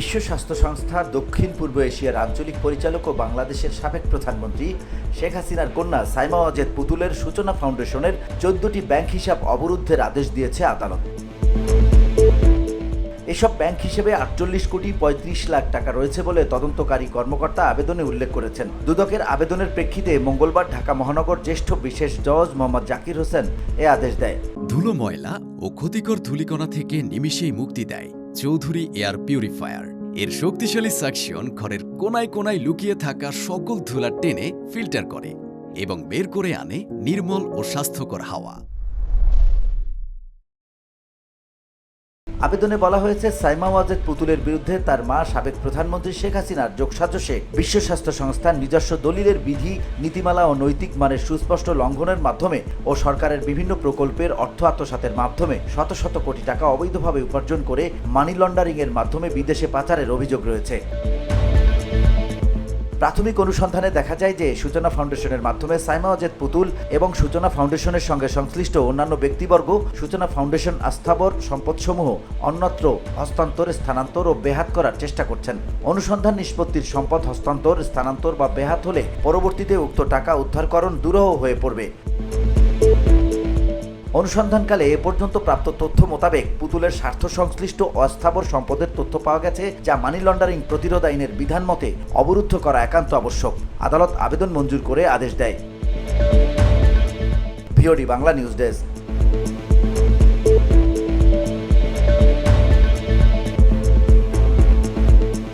বিশ্ব স্বাস্থ্য সংস্থা দক্ষিণ পূর্ব এশিয়ার আঞ্চলিক পরিচালক ও বাংলাদেশের সাবেক প্রধানমন্ত্রী শেখ হাসিনার কন্যা সাইমা ওয়াজেদ পুতুলের সূচনা ফাউন্ডেশনের 14টি ব্যাংক হিসাব অবরুদ্ধের আদেশ দিয়েছে আদালত। এসব ব্যাংক হিসেবে 48 কোটি 35 লাখ টাকা রয়েছে বলে তদন্তকারী কর্মকর্তা আবেদনে উল্লেখ করেছেন। দুদকের আবেদনের প্রেক্ষিতে মঙ্গলবার ঢাকা মহানগর জ্যেষ্ঠ বিশেষ জজ মোহাম্মদ জাকির হোসেন এ আদেশ দেয়। ধুলো, ময়লা ও ক্ষতিকর ধূলিকণা থেকে নিমিষেই মুক্তি দেয় চৌধুরী এয়ার পিউরিফায়ার। এর শক্তিশালী সাকশন ঘরের কোনায় কোনায় লুকিয়ে থাকা সকল ধুলা টেনে ফিল্টার করে এবং বের করে আনে নির্মল ও স্বাস্থ্যকর হাওয়া। আবেদনে বলা হয়েছে, সাইমা ওয়াজেদ পুতুলের বিরুদ্ধে তার মা সাবেক প্রধানমন্ত্রী শেখ হাসিনার যোগসাজশে বিশ্ব স্বাস্থ্য সংস্থার নিজস্ব দলিলের বিধি, নীতিমালা ও নৈতিক মানের সুস্পষ্ট লঙ্ঘনের মাধ্যমে ও সরকারের বিভিন্ন প্রকল্পের অর্থ আত্মসাতের মাধ্যমে শত শত কোটি টাকা অবৈধভাবে উপার্জন করে মানি লন্ডারিংয়ের মাধ্যমে বিদেশে পাচারের অভিযোগ রয়েছে। প্রাথমিক অনুসন্ধানে দেখা যায় যে সূচনা ফাউন্ডেশনের মাধ্যমে সাইমা ওয়াজেদ পুতুল এবং সূচনা ফাউন্ডেশনের সঙ্গে সংশ্লিষ্ট অন্যান্য ব্যক্তিবর্গ সূচনা ফাউন্ডেশন আস্থাবর সম্পদসমূহ অন্যত্র হস্তান্তর, স্থানান্তর ও বেহাত করার চেষ্টা করছেন। অনুসন্ধান নিষ্পত্তির সম্পদ হস্তান্তর, স্থানান্তর বা বেহাত হলে পরবর্তীতে উক্ত টাকা উদ্ধারকরণ দুরূহ হয়ে পড়বে। অনুসন্ধানকালে এ পর্যন্ত প্রাপ্ত তথ্য মোতাবেক পুতুলের স্বার্থ সংশ্লিষ্ট অস্থাবর সম্পদের তথ্য পাওয়া গেছে, যা মানি লন্ডারিং প্রতিরোধ আইনের বিধান মতে অবরুদ্ধ করা একান্ত আবশ্যক। আদালত আবেদন মঞ্জুর করে আদেশ দেয়। VOD Bangla news desk.